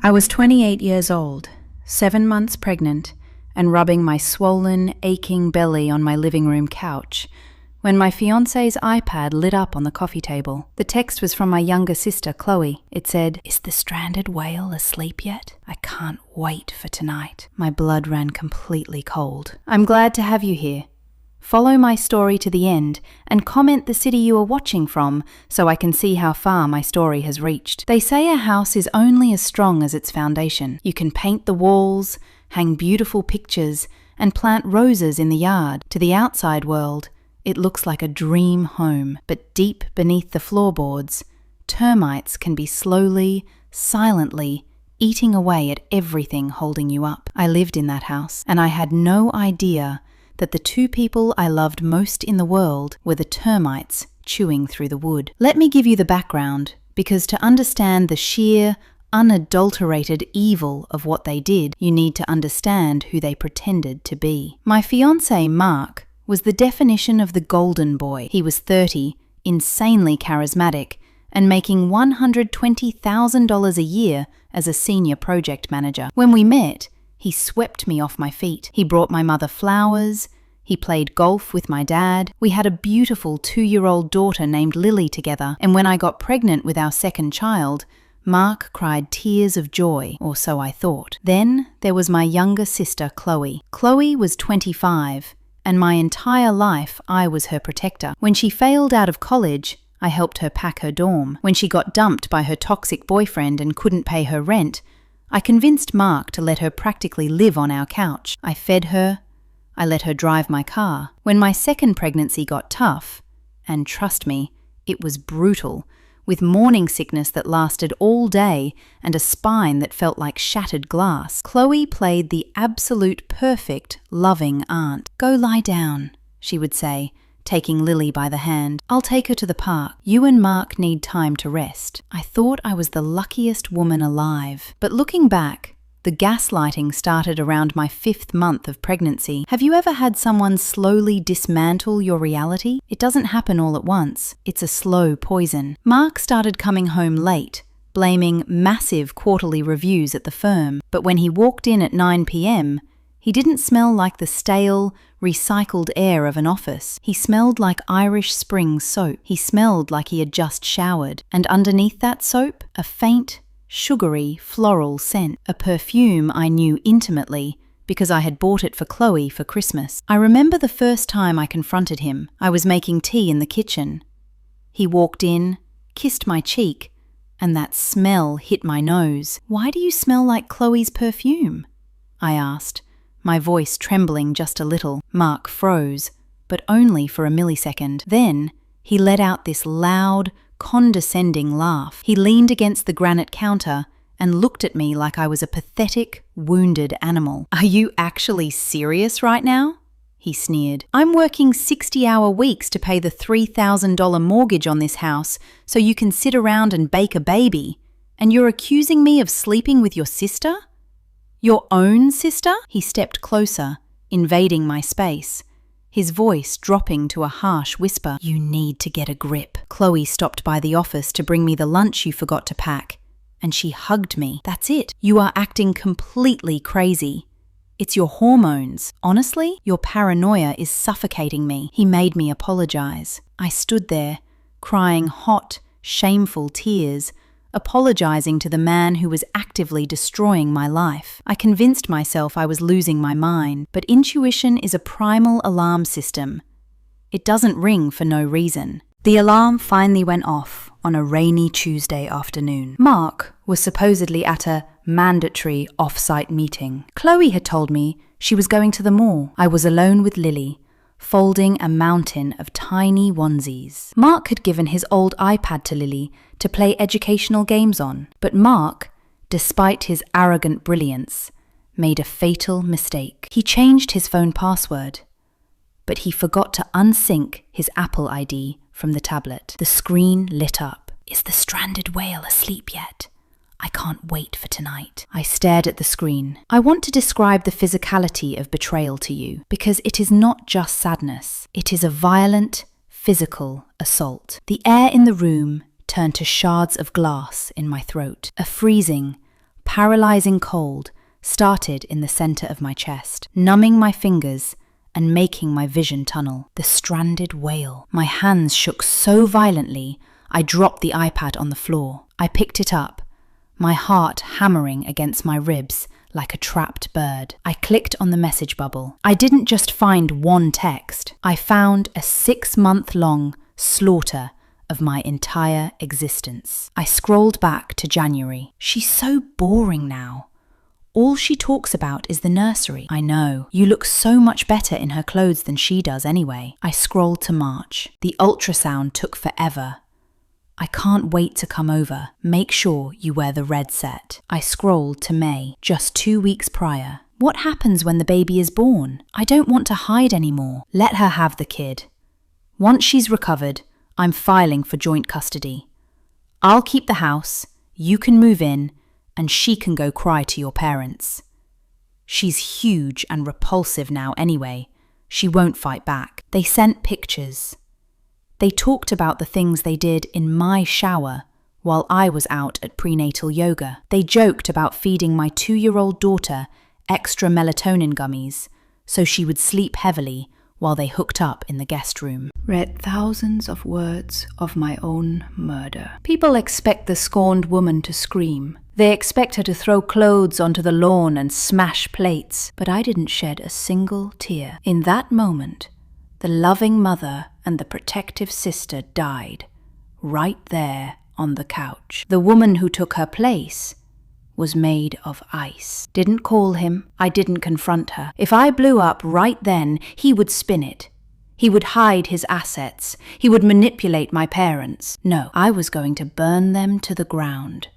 I was 28 years old, 7 months pregnant, and rubbing my swollen, aching belly on my living room couch when my fiance's iPad lit up on the coffee table. The text was from my younger sister, Chloe. It said, "Is the stranded whale asleep yet? I can't wait for tonight." My blood ran completely cold. "I'm glad to have you here. Follow my story to the end and comment the city you are watching from so I can see how far my story has reached." They say a house is only as strong as its foundation. You can paint the walls, hang beautiful pictures, and plant roses in the yard. To the outside world, it looks like a dream home, but deep beneath the floorboards, termites can be slowly, silently eating away at everything holding you up. I lived in that house, and I had no idea that the two people I loved most in the world were the termites chewing through the wood. Let me give you the background, because to understand the sheer, unadulterated evil of what they did, you need to understand who they pretended to be. My fiancé, Mark, was the definition of the golden boy. He was 30, insanely charismatic, and making $120,000 a year as a senior project manager. When we met, he swept me off my feet. He brought my mother flowers. He played golf with my dad. We had a beautiful 2-year-old daughter named Lily together, and when I got pregnant with our second child, Mark cried tears of joy, or so I thought. Then there was my younger sister, Chloe. Chloe was 25, and my entire life I was her protector. When she failed out of college, I helped her pack her dorm. When she got dumped by her toxic boyfriend and couldn't pay her rent, I convinced Mark to let her practically live on our couch. I fed her. I let her drive my car. When my second pregnancy got tough, and trust me, it was brutal, with morning sickness that lasted all day and a spine that felt like shattered glass, Chloe played the absolute perfect, loving aunt. "Go lie down," she would say, taking Lily by the hand. "I'll take her to the park. You and Mark need time to rest." I thought I was the luckiest woman alive. But looking back, the gaslighting started around my 5th month of pregnancy. Have you ever had someone slowly dismantle your reality? It doesn't happen all at once. It's a slow poison. Mark started coming home late, blaming massive quarterly reviews at the firm. But when he walked in at 9 p.m., he didn't smell like the stale, recycled air of an office. He smelled like Irish Spring soap. He smelled like he had just showered. And underneath that soap, a faint, sugary, floral scent. A perfume I knew intimately because I had bought it for Chloe for Christmas. I remember the first time I confronted him. I was making tea in the kitchen. He walked in, kissed my cheek, and that smell hit my nose. "Why do you smell like Chloe's perfume?" I asked, my voice trembling just a little. Mark froze, but only for a millisecond. Then he let out this loud, condescending laugh. He leaned against the granite counter and looked at me like I was a pathetic, wounded animal. "Are you actually serious right now?" he sneered. "I'm working 60-hour weeks to pay the $3,000 mortgage on this house so you can sit around and bake a baby, and you're accusing me of sleeping with your sister? Your own sister?" He stepped closer, invading my space, his voice dropping to a harsh whisper. "You need to get a grip. Chloe stopped by the office to bring me the lunch you forgot to pack, and she hugged me. That's it. You are acting completely crazy. It's your hormones. Honestly, your paranoia is suffocating me." He made me apologize. I stood there, crying hot, shameful tears, apologizing to the man who was actively destroying my life. I convinced myself I was losing my mind, but intuition is a primal alarm system. It doesn't ring for no reason. The alarm finally went off on a rainy Tuesday afternoon. Mark was supposedly at a mandatory off-site meeting. Chloe had told me she was going to the mall. I was alone with Lily, folding a mountain of tiny onesies. Mark had given his old iPad to Lily to play educational games on, but Mark, despite his arrogant brilliance, made a fatal mistake. He changed his phone password, but he forgot to unsync his Apple ID from the tablet. The screen lit up. "Is the stranded whale asleep yet? I can't wait for tonight." I stared at the screen. I want to describe the physicality of betrayal to you, because it is not just sadness. It is a violent, physical assault. The air in the room turned to shards of glass in my throat. A freezing, paralyzing cold, started in the center of my chest, numbing my fingers and making my vision tunnel. The stranded whale. My hands shook so violently, I dropped the iPad on the floor. I picked it up, my heart hammering against my ribs like a trapped bird. I clicked on the message bubble. I didn't just find one text. I found a 6-month-long slaughter of my entire existence. I scrolled back to January. She's so boring now. All she talks about is the nursery. I know. You look so much better in her clothes than she does anyway. I scrolled to March. The ultrasound took forever. I can't wait to come over. Make sure you wear the red set. I scrolled to May, just 2 weeks prior. What happens when the baby is born? I don't want to hide anymore. Let her have the kid. Once she's recovered, I'm filing for joint custody. I'll keep the house, you can move in, and she can go cry to your parents. She's huge and repulsive now anyway. She won't fight back. They sent pictures. They talked about the things they did in my shower while I was out at prenatal yoga. They joked about feeding my 2-year-old daughter extra melatonin gummies so she would sleep heavily while they hooked up in the guest room. Read thousands of words of my own murder. People expect the scorned woman to scream. They expect her to throw clothes onto the lawn and smash plates. But I didn't shed a single tear. In that moment, the loving mother and the protective sister died, right there on the couch. The woman who took her place was made of ice. Didn't call him. I didn't confront her. If I blew up right then, he would spin it. He would hide his assets. He would manipulate my parents. No, I was going to burn them to the ground,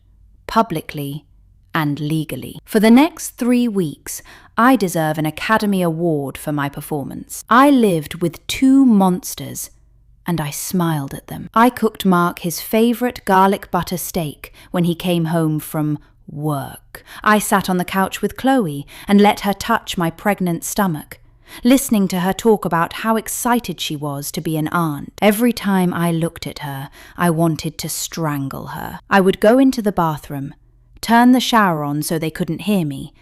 publicly and legally. For the next 3 weeks, I deserve an Academy Award for my performance. I lived with 2 monsters, and I smiled at them. I cooked Mark his favorite garlic butter steak when he came home from work. I sat on the couch with Chloe and let her touch my pregnant stomach, listening to her talk about how excited she was to be an aunt. Every time I looked at her, I wanted to strangle her. I would go into the bathroom, turn the shower on so they couldn't hear me,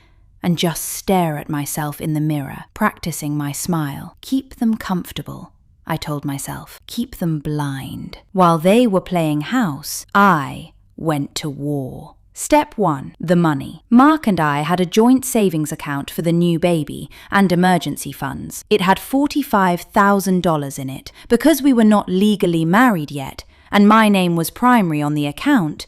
and just stare at myself in the mirror, practicing my smile. Keep them comfortable, I told myself. Keep them blind. While they were playing house, I went to war. Step 1. The money. Mark and I had a joint savings account for the new baby and emergency funds. It had $45,000 in it. Because we were not legally married yet, and my name was primary on the account,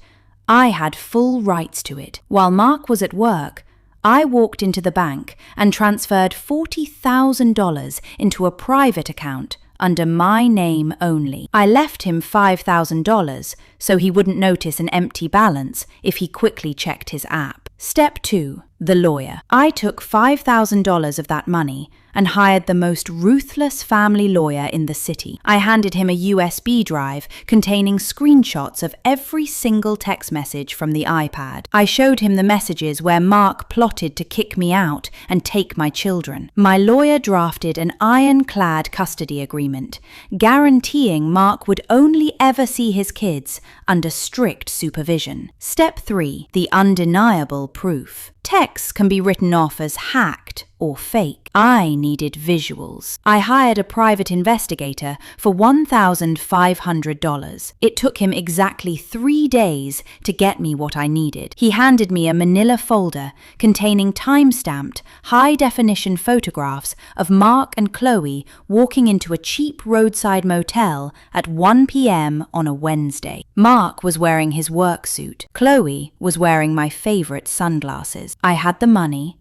I had full rights to it. While Mark was at work, I walked into the bank and transferred $40,000 into a private account under my name only. I left him $5,000 so he wouldn't notice an empty balance if he quickly checked his app. Step 2. The lawyer. I took $5,000 of that money and hired the most ruthless family lawyer in the city. I handed him a USB drive containing screenshots of every single text message from the iPad. I showed him the messages where Mark plotted to kick me out and take my children. My lawyer drafted an ironclad custody agreement, guaranteeing Mark would only ever see his kids under strict supervision. Step 3. The undeniable proof. Texts can be written off as hacked or fake. I needed visuals. I hired a private investigator for $1,500. It took him exactly 3 days to get me what I needed. He handed me a manila folder containing time-stamped, high-definition photographs of Mark and Chloe walking into a cheap roadside motel at 1 p.m. on a Wednesday. Mark was wearing his work suit. Chloe was wearing my favorite sunglasses. I had the money.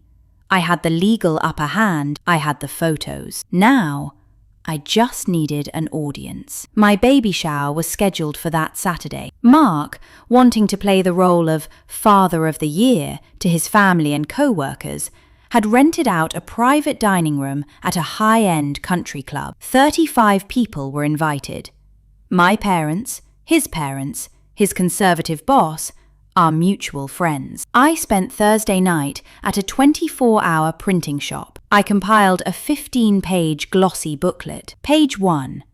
I had the legal upper hand. I had the photos. Now, I just needed an audience. My baby shower was scheduled for that Saturday. Mark, wanting to play the role of Father of the Year to his family and co-workers, had rented out a private dining room at a high-end country club. 35 people were invited. My parents, his conservative boss, our mutual friends. I spent Thursday night at a 24-hour printing shop. I compiled a 15-page glossy booklet. Page 1.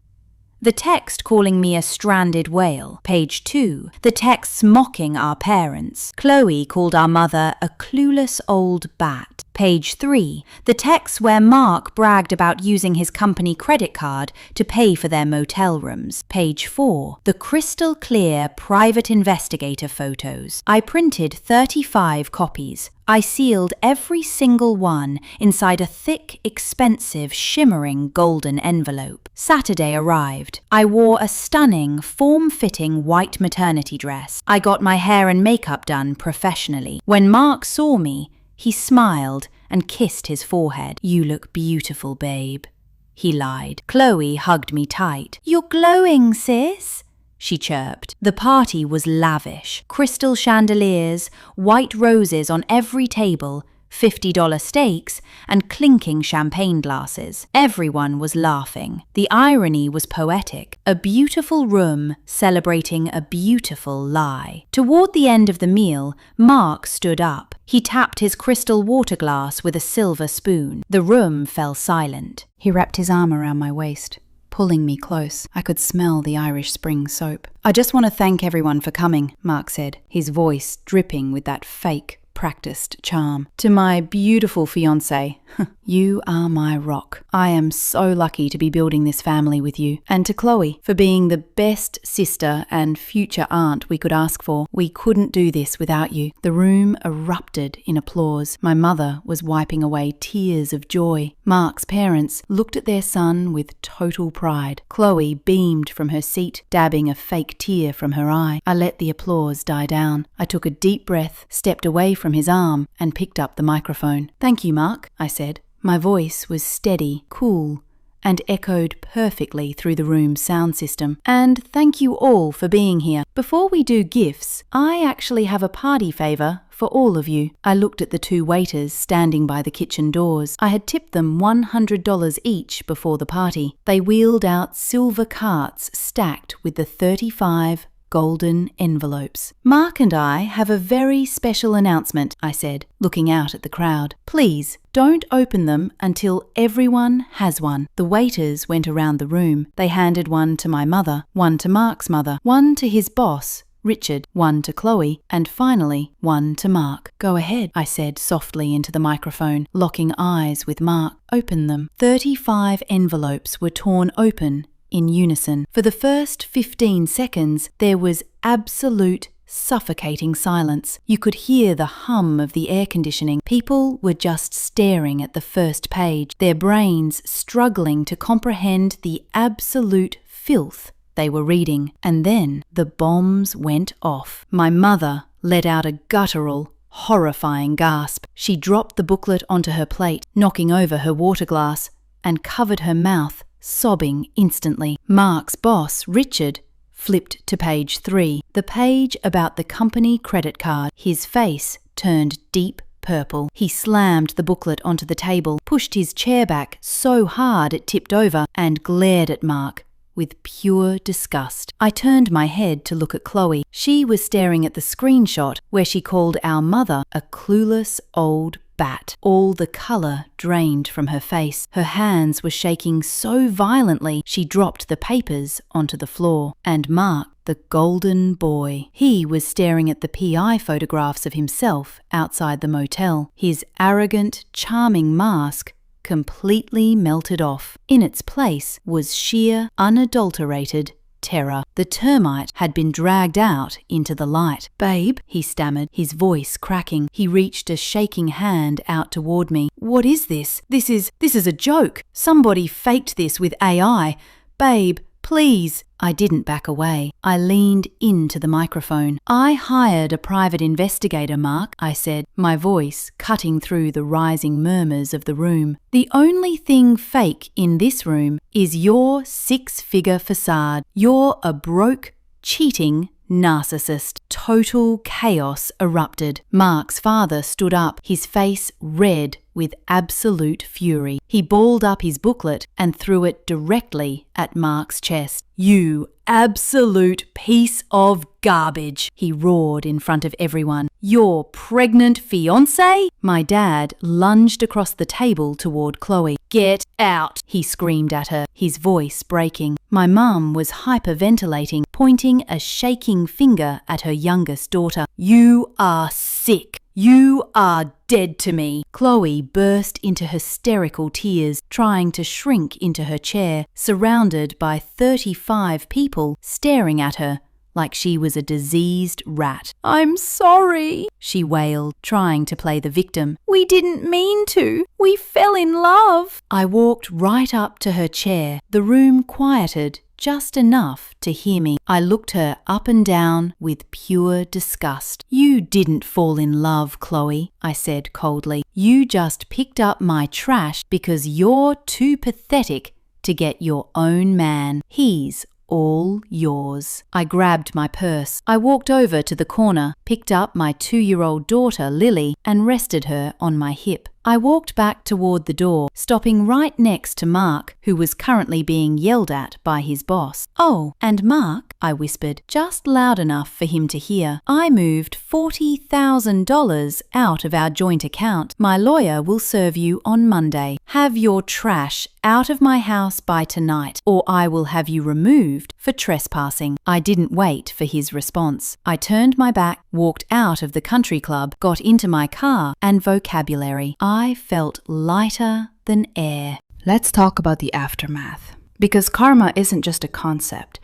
The text calling me a stranded whale. Page 2. The texts mocking our parents. Chloe called our mother a clueless old bat. Page 3. The text where Mark bragged about using his company credit card to pay for their motel rooms. Page 4. The crystal clear private investigator photos. I printed 35 copies. I sealed every single one inside a thick, expensive, shimmering golden envelope. Saturday arrived. I wore a stunning, form-fitting white maternity dress. I got my hair and makeup done professionally. When Mark saw me, he smiled and kissed his forehead. "You look beautiful, babe," he lied. Chloe hugged me tight. "You're glowing, sis," she chirped. The party was lavish. Crystal chandeliers, white roses on every table, $50 steaks, and clinking champagne glasses. Everyone was laughing. The irony was poetic. A beautiful room celebrating a beautiful lie. Toward the end of the meal, Mark stood up. He tapped his crystal water glass with a silver spoon. The room fell silent. He wrapped his arm around my waist, pulling me close. I could smell the Irish Spring soap. "I just want to thank everyone for coming," Mark said, his voice dripping with that fake, practiced charm. "To my beautiful fiancé, you are my rock. I am so lucky to be building this family with you. And to Chloe, for being the best sister and future aunt we could ask for. We couldn't do this without you." The room erupted in applause. My mother was wiping away tears of joy. Mark's parents looked at their son with total pride. Chloe beamed from her seat, dabbing a fake tear from her eye. I let the applause die down. I took a deep breath, stepped away from his arm, and picked up the microphone. "Thank you, Mark," I said. My voice was steady, cool, and echoed perfectly through the room's sound system. "And thank you all for being here. Before we do gifts, I actually have a party favor for all of you." I looked at the two waiters standing by the kitchen doors. I had tipped them $100 each before the party. They wheeled out silver carts stacked with the 35 golden envelopes. "Mark and I have a very special announcement," I said, looking out at the crowd. "Please, don't open them until everyone has one." The waiters went around the room. They handed one to my mother, one to Mark's mother, one to his boss, Richard, one to Chloe, and finally, one to Mark. "Go ahead," I said softly into the microphone, locking eyes with Mark. "Open them." 35 envelopes were torn open in unison. For the first 15 seconds, there was absolute suffocating silence. You could hear the hum of the air conditioning. People were just staring at the first page, their brains struggling to comprehend the absolute filth they were reading. And then the bombs went off. My mother let out a guttural, horrifying gasp. She dropped the booklet onto her plate, knocking over her water glass, and covered her mouth, sobbing instantly. Mark's boss, Richard, flipped to page 3, the page about the company credit card. His face turned deep purple. He slammed the booklet onto the table, pushed his chair back so hard it tipped over, and glared at Mark with pure disgust. I turned my head to look at Chloe. She was staring at the screenshot where she called our mother a clueless old bat. All the colour drained from her face. Her hands were shaking so violently she dropped the papers onto the floor. And Mark, the golden boy, he was staring at the PI photographs of himself outside the motel. His arrogant, charming mask completely melted off. In its place was sheer, unadulterated terror. The termite had been dragged out into the light. "Babe," he stammered, his voice cracking. He reached a shaking hand out toward me. "What is this? This is a joke. Somebody faked this with AI. Babe, please." I didn't back away. I leaned into the microphone. "I hired a private investigator, Mark," I said, my voice cutting through the rising murmurs of the room. "The only thing fake in this room is your 6-figure facade. You're a broke, cheating narcissist." Total chaos erupted. Mark's father stood up, his face red with absolute fury. He balled up his booklet and threw it directly at Mark's chest. "You absolute piece of garbage," he roared in front of everyone. "Your pregnant fiancé?" My dad lunged across the table toward Chloe. "Get out," he screamed at her, his voice breaking. My mum was hyperventilating, pointing a shaking finger at her youngest daughter. "You are sick. You are dead to me." Chloe burst into hysterical tears, trying to shrink into her chair, surrounded by 35 people staring at her like she was a diseased rat. "I'm sorry," she wailed, trying to play the victim. "We didn't mean to. We fell in love." I walked right up to her chair. The room quieted just enough to hear me. I looked her up and down with pure disgust. "You didn't fall in love, Chloe," I said coldly. "You just picked up my trash because you're too pathetic to get your own man. He's all yours." I grabbed my purse. I walked over to the corner, picked up my 2-year-old daughter, Lily, and rested her on my hip. I walked back toward the door, stopping right next to Mark, who was currently being yelled at by his boss. "Oh, and Mark," I whispered, just loud enough for him to hear, "I moved $40,000 out of our joint account. My lawyer will serve you on Monday. Have your trash out of my house by tonight, or I will have you removed for trespassing." I didn't wait for his response. I turned my back, walked out of the country club, got into my car, and vocabulary. I felt lighter than air. Let's talk about the aftermath. Because karma isn't just a concept,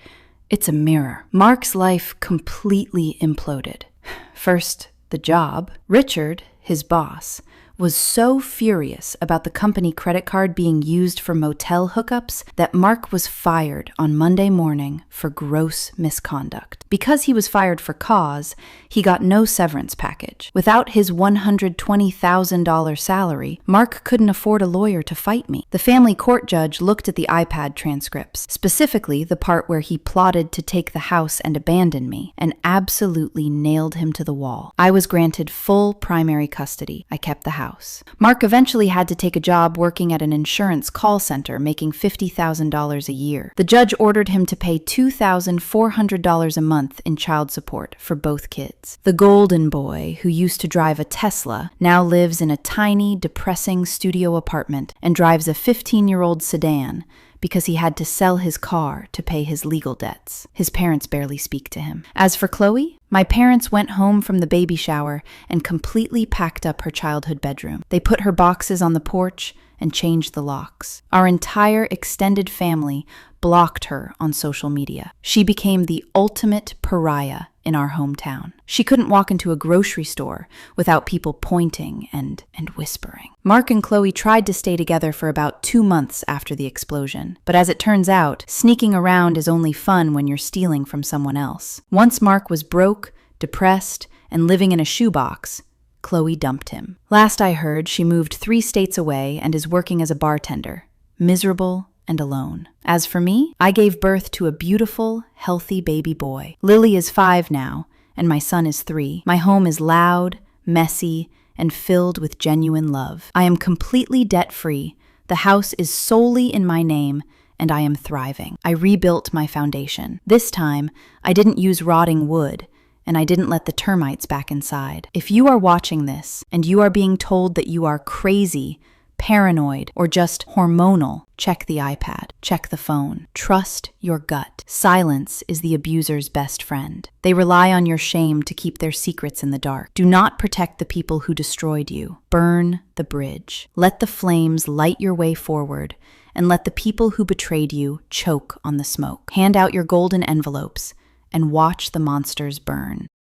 it's a mirror. Mark's life completely imploded. First, the job. Richard, his boss, was so furious about the company credit card being used for motel hookups that Mark was fired on Monday morning for gross misconduct. Because he was fired for cause, he got no severance package. Without his $120,000 salary, Mark couldn't afford a lawyer to fight me. The family court judge looked at the iPad transcripts, specifically the part where he plotted to take the house and abandon me, and absolutely nailed him to the wall. I was granted full primary custody. I kept the house. Mark eventually had to take a job working at an insurance call center, making $50,000 a year. The judge ordered him to pay $2,400 a month in child support for both kids. The golden boy, who used to drive a Tesla, now lives in a tiny, depressing studio apartment and drives a 15-year-old sedan because he had to sell his car to pay his legal debts. His parents barely speak to him. As for Chloe, my parents went home from the baby shower and completely packed up her childhood bedroom. They put her boxes on the porch and changed the locks. Our entire extended family blocked her on social media. She became the ultimate pariah in our hometown. She couldn't walk into a grocery store without people pointing and whispering. Mark and Chloe tried to stay together for about 2 months after the explosion. But as it turns out, sneaking around is only fun when you're stealing from someone else. Once Mark was broke, depressed, and living in a shoebox, Chloe dumped him. Last I heard, she moved 3 states away and is working as a bartender, miserable and alone. As for me, I gave birth to a beautiful, healthy baby boy. Lily is 5 now, and my son is 3. My home is loud, messy, and filled with genuine love. I am completely debt-free. The house is solely in my name, and I am thriving. I rebuilt my foundation. This time, I didn't use rotting wood, and I didn't let the termites back inside. If you are watching this, and you are being told that you are crazy, paranoid, or just hormonal, check the iPad, check the phone. Trust your gut. Silence is the abuser's best friend. They rely on your shame to keep their secrets in the dark. Do not protect the people who destroyed you. Burn the bridge. Let the flames light your way forward, and let the people who betrayed you choke on the smoke. Hand out your golden envelopes and watch the monsters burn.